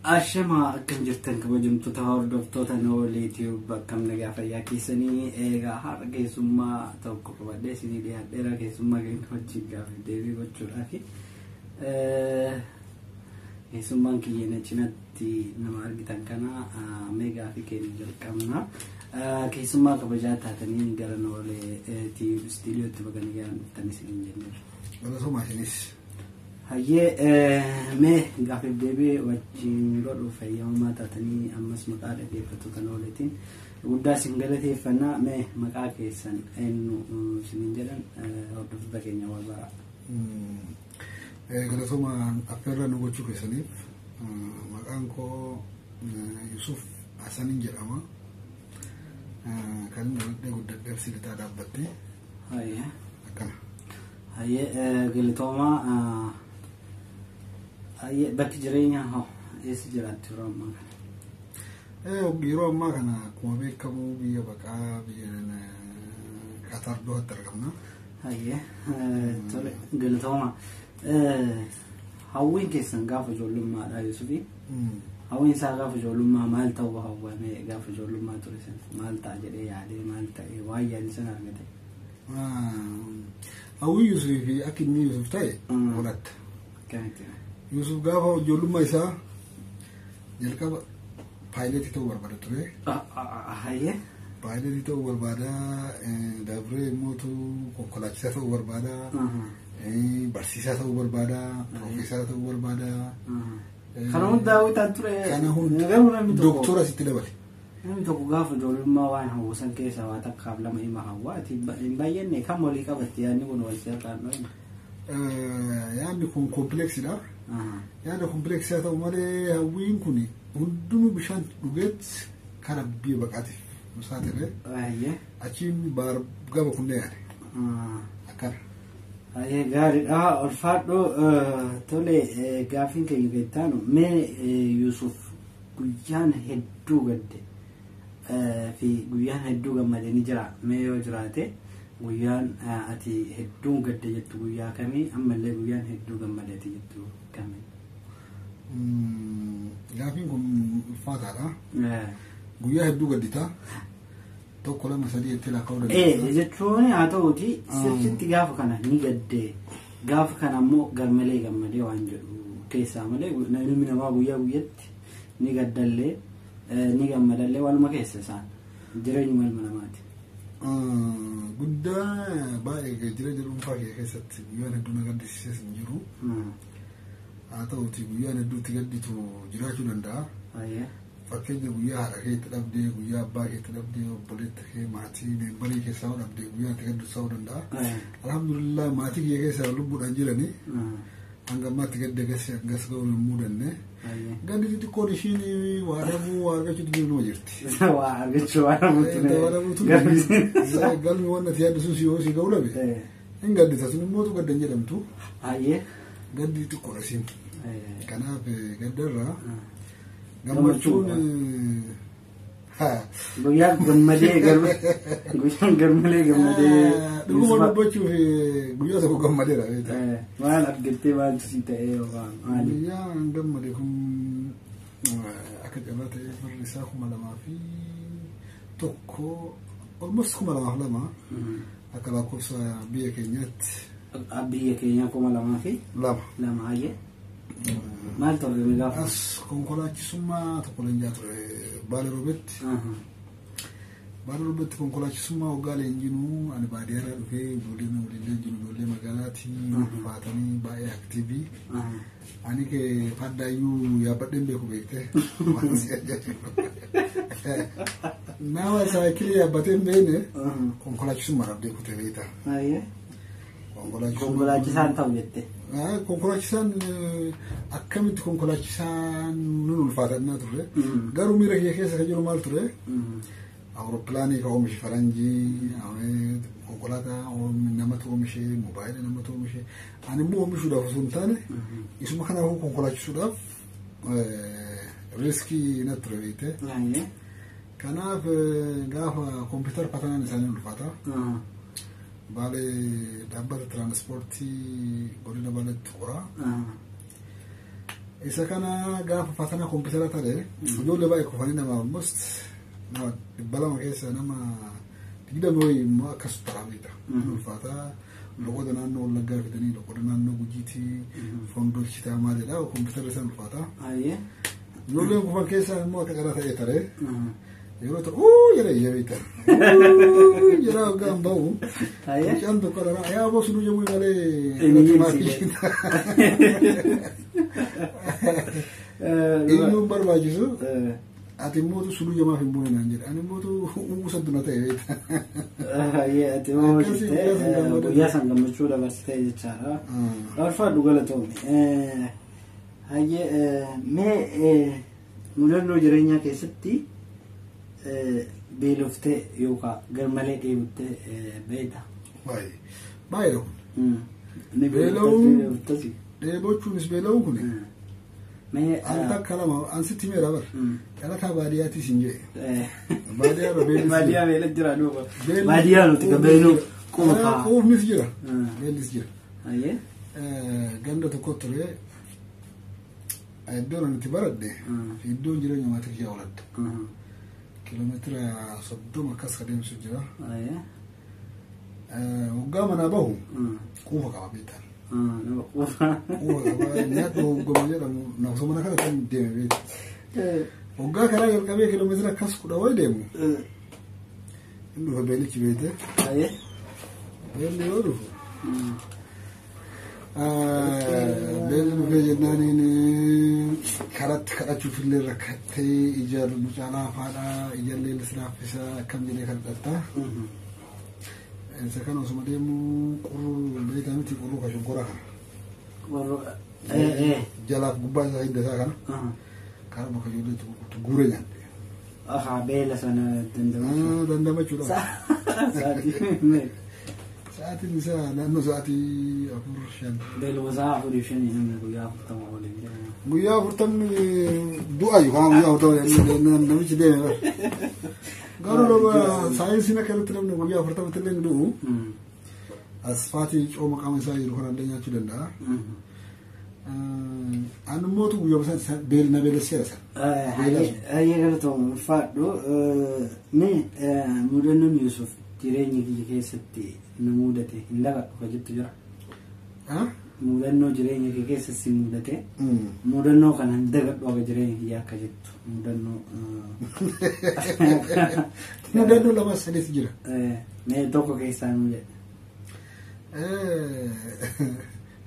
Ashama akkam jirtan kabajamtoota hordoftoota YouTube akkam nagaa fayyaa keessanii eegaa har'a keessummaa tokko qabadhee isinii dhiyaadheera keessummaa keenya wajjin gaaffii deebii gochuudhaaf keessummaan kiyyeena cinatti nama argitan kana meegaa fi keenya jalqabna keessummaa kabajaa taatanii gara noolee TV studiootti baganii gaafatan isin jenneera. Galatoomaa isinis. Hayyee mee gaaffii deebii wajjin godhu fayyummaa taatanii ammas maqaa dhaggeeffattoota nooleetiin guddaa isin galateeffannaa mee maqaa keessan eenyu isin jedhan hordoftoota keenya wal galatoomaa affeerraa nu gochuu keessaniif maqaan koo Yusuf Hasanin jedhama kan dhaladhee guddadhee Silitaa dhaabbatte. Hayyee akkana. Hayyee galatoomaa bakki jireenyaa hoo eessa jiraattu yeroo ammaa kana? Yeroo ammaa kana akkuma beekamu biyya baqaa biyya Qatar Dohaatti argamna. Hayyee tole galatoomaa hawwiin keessan gaafa ijoollummaadha Yusufi. Hawwiin isaa gaafa ijoollummaa maal ta'uu hawwame gaafa ijoollummaa ture san maal ta'a jedhee yaadee maal ta'e waan yaadni san argate? Hawwii Yusufii fi akka inni Yusuf ta'e godhatta. Yusuf gaafa ijoollummaa isaa jalqaba paayileetii ta'uu barbaada ture. Hayyee. Paayileetii ta'uu barbaada dabree immoo konkolaachisaa ta'uu barbaada barsiisaa ta'uu barbaada piroofeesara ta'uu barbaada. Kana hundaa hawwitaan ture. Kana hundaa doktora sitti dabale. Namni tokko gaafa ijoollummaa waan hawwisan keessaa waa takkaaf lama hima hawwaati hin baay'enne kan walii qabatti yaadni kun wal seeqaan dhoofne. Yaadni kun kompleeksidha. Yaada kompleeksii haa ta'u malee hawwiin kun hundinuu bishaan dhugeet kana biyya baqaatiif nusaa ta'e achiin gaba kunneen yaade akkana. Hayyee gaariidha ulfaadhoo tole gaaffiin keenya beektaanu mee Yusuf guyyaan hedduu gadde fi guyyaan hedduu gammadee ni jira mee yoo jiraate guyyaan ati hedduu gadde jettu guyyaa kamii ammallee guyyaan hedduu gammadeeti jettu kamii? Gaaffiin kun ulfaataadha. Guyyaa hedduu gaddita tokko lama sadii itti lakkaa'uu dandeenya. Jechuun haa ta'uuti sirriitti gaafa kana ni gaddee gaafa kana ammoo garmalee gammadee waan jedhu keessaa malee ilmi namaa guyyaa guyyatti ni gaddallee ni gammadallee waluma keessa isaan jireenyuma ilma namaati. Guddaa baay'ee jireenya dhuunfaa kee keessatti guyyaan hedduu na gaddisiises hin jiru. Haa ta'uuti guyyaan hedduutti gadditu jiraachuu danda'a. Fakkeenya guyyaa haadha kee itti dhabdee guyyaa abbaa kee itti dhabdee obboleetta kee maatii meembarii keessaa dhabdee guyyaa itti gaddu ta'uu danda'a. Alhamdulillah maatii kee keessaa lubbuudhaan jiranii hanga ammaatti gadda gas ga'uu hin muudanne. Gandi xixiqqoon ishiin waa dhabuu waa argachuutu jiru nama jirti. Waa argachuu waa dhabuutu galmi waan ati yaaddisuus yoo si ga'u dhabe hin gaddita sun immoo tu gaddan jedhamtu. Gandi xiqqoodha siin. Kanaaf gaddarraa gammachuun guyyaa gammadee guyyaan garmalee gammadee dhuguma dubbachuuf guyyaa tokko gammadeera. Waan argattee maaltu si ta'ee yookaan maali? Guyyaan gammade kun akka carraa ta'ee birri isaa 2001 almost 2002 akka lakkoofsa biyya keenyaatti. Biyya keenya 2002 hayyee. Maal ta'uu gaafa? As konkolaachisummaa tokko leenjaa ture Baale Roobetti. Baale Roobetti konkolaachisummaa waggaa leenjinuu ani baadiyyaarraa dhufee ijoolleen waliin leenjinu ijoollee magaalaatti ulfaatanii baay'ee aktiivii. Ani kee faddaayyuu yaabbadheen beeku beekte. Nama saayikilii yaabbateen beene konkolaachisummaadhaaf deekutee beekta. Konkolaachisaan ta'u jette. Konkolaachisaan akkamitti konkolaachisaan nun ulfaatannaa turre garuu miira kee keessa kan jiru maal ture awurooppilaanii ka oomishe faranjii konkolaataa namatti oomishe moobaayila namatti oomishe ani immoo oomishuudhaaf osoo hin taane isuma kanaafuu konkolaachisuudhaaf riskii natti ture beekte. Kanaaf gaafa kompiitara patanaan isaanii ulfaata. Baale dhaabbata tiraanspoortii godina Baaleetti qora. Isa kana gaafa fatana kompiitara ta'e ijoollee baay'ee kufanii nama almost nama balama keessa nama 20 immoo akkas taramidha. Ulfaataa loqoda naannoo Wallaggaa fidanii loqoda naannoo Gujiitii foondoo shitaa maalidha kompiitara isaan ulfaataa. Ijoolleen kufan keessa immoo akka qara ta'e tare. Yeroo ta'u yeroo beektan. Yeroo gaamba'u. Mucaan tokko dha yaa boos nu jemuu malee. Eenyuun barbaachisu ati mootu suluu jamaaf hin buune naan jedha ani mootu uwwisa duna ta'e beekta. Ati mootu guyyaa san gammachuu dabarsitee jechaadha. Ulfaadhu galatoomne. Mee mudannoo jireenyaa keessatti beeloftee yookaan garmalee dheebuttee beekta. Baay'ee beela'uun dheebochuunis beela'uun kun anta kalama ansitti meera bar dhalataa baadiyyaatis hin jee baadiyyaa beela jira dhuuba baadiyyaa nuti gabeeluu quufnis jira beellis jira ganda tokko ture iddoon ani itti baradhe fi iddoon jireenya maatii kiyyaa waladha kiiloomeetira 30 akkas adeemsu jira waggaa manaa bahu quufa qaba beektan nyaata goma jedhamu naafsa mana kana kan deeme beekta waggaa karaa jalqabee kiiloomeetira akkas 10 wayi deemu inni dhufa beelichi beekte beelli yoo dhufu beelli dhufee jennaaniin karatti kadhachuufillee rakkattee ija mucaa laafaadhaa ijallee laffisaa akkam jedhee kadhatta. Isa kana osuma deemu qurruu beekaa miti qurruu ka shonkoraa kana. Jalaaf gubbaa isaa hidda isaa kana. Karaa bakka ijoollee guuree nyaadde. Beela sana dandamachuu. Dandamachuudha. Sa'aatiin isaa naannoo sa'aatii 4-5. Beeluma sa'a 4-5 namni guyyaa 40 waliin jira. Guyyaa 40 du'a yookaan guyyaa 40 namichi deeme. Garuu loba saayinsiin akkanatti namni guyyaa 40 illee ni du'u. Asfaatii cooma qaama isaa jiru kan adda nyaachuu danda'a. Ani mootu guyyaa sana beelna beelesseera sana. Ayyee galatoom ulfaadhu. Mee mudannoon Yusuf jireenya kiyya keessatti na mudate hin dagadhu ka jettu jira. Mudannoo jireenya kiyya keessatti mudate. Mudannoo kana hin dagadhu akka jireenya kiyya akka jettu. Mudannoo lama sadiis jira. Mee tokko keessaa nu jedhe.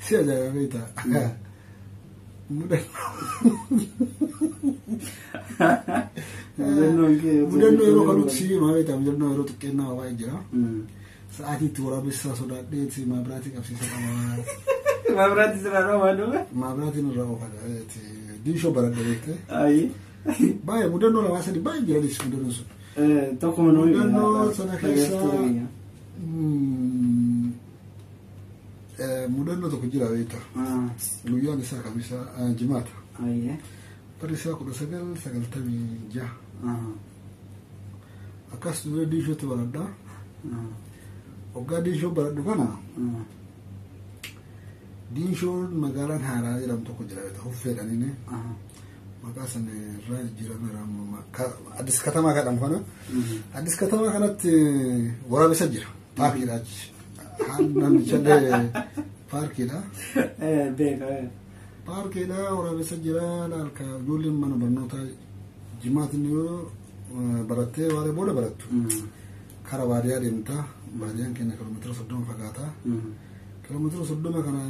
Si ajaa'iba beektaa. Mudannoo yeroo kanuutti si maa beektaa mudannoo yeroo xiqqeennaa waa'ee jira. Sa'aatiitti waraabessaa sodaadheeti maabiraatii qabsiisa qabaa. Maabiraatii sirraa dhoofaa dhufe? Maabiraatiin irraa oofaa diishoo baradha beektee. Baay'ee mudannoo lamaa sadii baay'ee jiranis mudannoo sun. Tokkuma nuyi mudannoo sana keessaa mudannoo tokko jira beektaa. Guyyaan isaa kamisa jimaata. Bara isaa 1996. Akkas dura diishootti baradhaa. Waggaa diishoo baradhu kana diishoon magaalaan haaraa jedhamu tokko jira beektaa huffeedhaniini. Maqaa sana irraa jijjiirama Addis Katamaa jedhamu kana. Addis Katamaa kanatti waraabessa jira. Paarkiidha achi. Namichallee paarkiidha. Paarkiidha waraabessa jira laalka ijoolleen mana barnootaa jimaatiin yoo barattee waaree booda barattu. Karaa baadiyyaa deemtaa. Baadiyyaan keenya kiiloomeetira 30 fagaataa. Kiiloomeetira 30 kana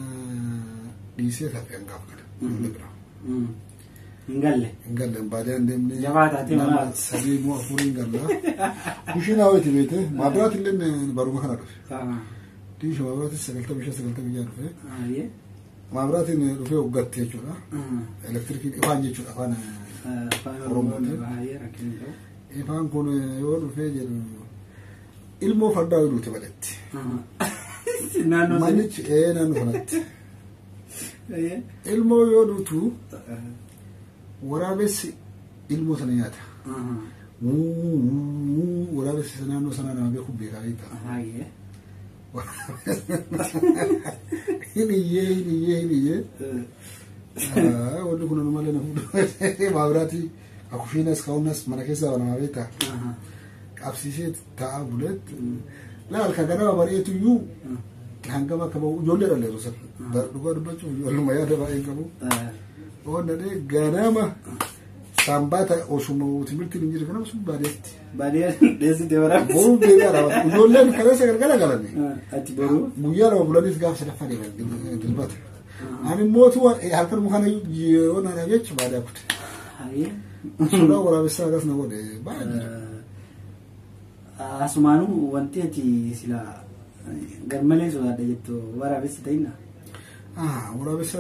dhiisee taphee hangaaf kana. Hingalle. Hingalle baadiyaan deemnee. Jabaa taatee nama 3-4 hingalla. Kushiinaa wayiiti beekte maabiraati illee baruma kana dhufe. Diishoo maabiraati 95-96 dhufe. Maabiraatiin dhufee waggaatti jechuudha. Elektiriikii ifaan jechuudha afaan Oromooti. Ifaan kun yoo dhufee jedhu ilmoo fardaa yoo duute baletti. Manichi naannoo sanatti. Ilmoo yoo duutu waraabessi ilmoo sana nyaata. Waraabessi naannoo sana nama beeku beekaa beektaa. Hiniyyee ولو كنا نمال نقول ما براتي أكو في ناس كوناس مناكسة وأنا ما بيتا أبسيشة تعبولت لا الكلام بريء تيو هنگama كبو يولي رالي رسل دكتور بچو يولو ما ياده باين كبو ونده غناما سامباتا أوشمو تمرتي نجير كنا بس باديات ديسي تبرا بورو بيجارا يولي كلا سكر كلا كلامي أتبرو ميارا وبلاديس غاف سلفا دي دلبات أنا موتوا هالكر مخانا يرونا نبيتش بعد أكتر هاي سودا ورا بس هذا نقول بعد أسمانو وانتي سلا غرملي سودا ديتو ورا بس تينا ورا بس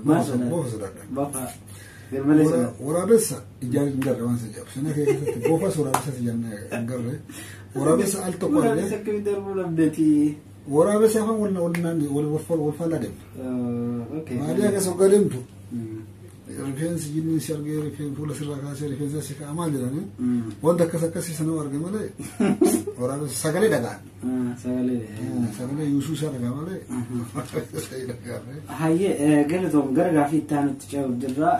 بوفا سودا بوفا غرملي سودا ورا بس إجارة نجار وان سجاب سنة كي بوفا سودا بس سجان نجار ورا بس ألتو قارة ورا بس كميدر ولا بدتي ورا بس هم ولا والفلا دم أوكي ما عليه كسر قدم تو رفيق سجين سيرجع رفيق فولا سيرجع كاسر رفيق زي سكا أمال جراني وانت كسر سنة ورقة ماله ورا بس سكالي دعان سكالي يوسف سكالي ماله هاي قلتهم قرقة في التانو تجاوب درا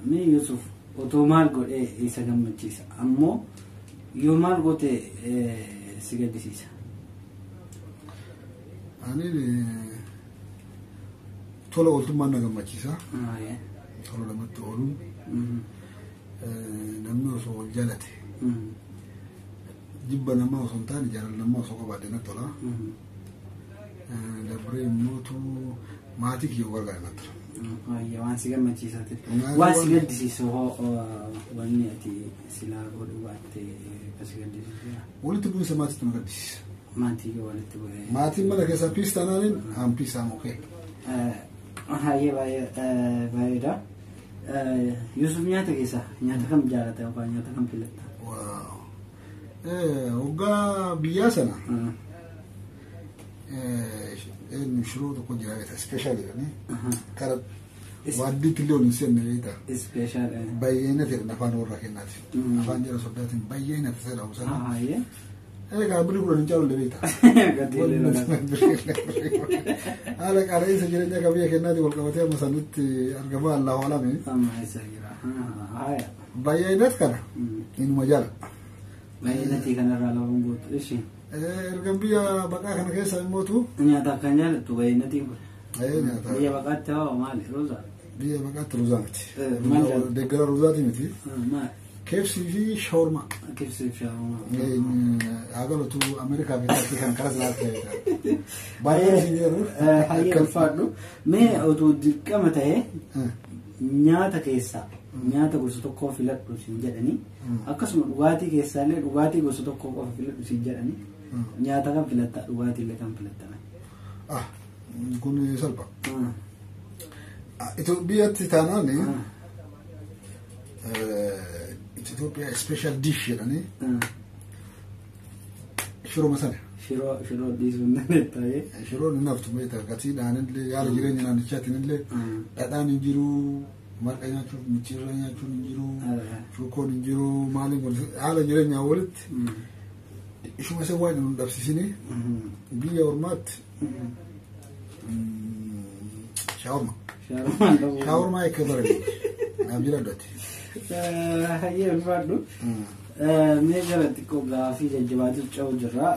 من يوسف وتومال قول يسجم مجلس أمو يومال قلت سجد سيسا أنا تولا قلت ما نجم مجلس تولا لما تقولون نمو سو جالتي جيب نما وسنتان جال نما سو بعدين تولا دبري موتو ما تيجي وقرا نتر هاي وان سجم مجلس وان سجد سيسا واني أتي سلا قول وقت سجد سيسا ولت بقول سمعت تمقدس ما تيجي ولا تبغى ما تيجي ملا كيسا بيستا نالين هم بيستا موكي هاي بايدا يوسف نياتا كيسا نياتا كم جالتا وكان نياتا كم بلتا واو وقا بياسنا إن شروط كل جاية سبيشال يعني كارب وادي كلو نسين نيتا سبيشال بينة نفان ورا كنات نفان جرا صدات بينة تسير أو سنة هاي كابري كلو نجارو لبيتا على كاري سجلنا كابري كنات والكواتي مسنوت أرجما الله ولا مين ما يسجل هاي بينة كنا إن مجال بينة كنا رالو مبوت إيش الجنبية بقى كنا كيسا يموتوا نياتا كنيا تبينة تيجي نياتا هي بقى توا مالي روزا هي بقى روزاتي دقرا روزاتي متي ما كيف في شاورما كيف سيف شاورما أقول تو أمريكا بيتاكي كان كلاس لا كذا بايع سيجرو هاي الفرق ما أو كم تهي نياتا كيسا نياتا قصتو كوفي لا بروسيجرني أكسم الوقتي كيسا له الوقتي قصتو كوفي لا بروسيجرني نياتا كم فلتا الوقتي اللي كم فلتا يكون سلبا إثيوبيا تتاناني إثيوبيا سبيشال ديش يعني شرو مثلا شرو دي سنة شرو نفط ميتا كتير عن اللي يارو جيراني عن الشات اللي أدان يجرو مركنا شوف متشرنا شوف نجرو شو كون نجرو مالين على جيراني أولد شو مثلا وايد من دبسيني بيا ورمات شاورما يكبر نبيلا دوتي هي الفرد ميجر تكوب في الجواد الجو جرا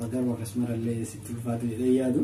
أقرب كسمر اللي ستلفات اللي يادو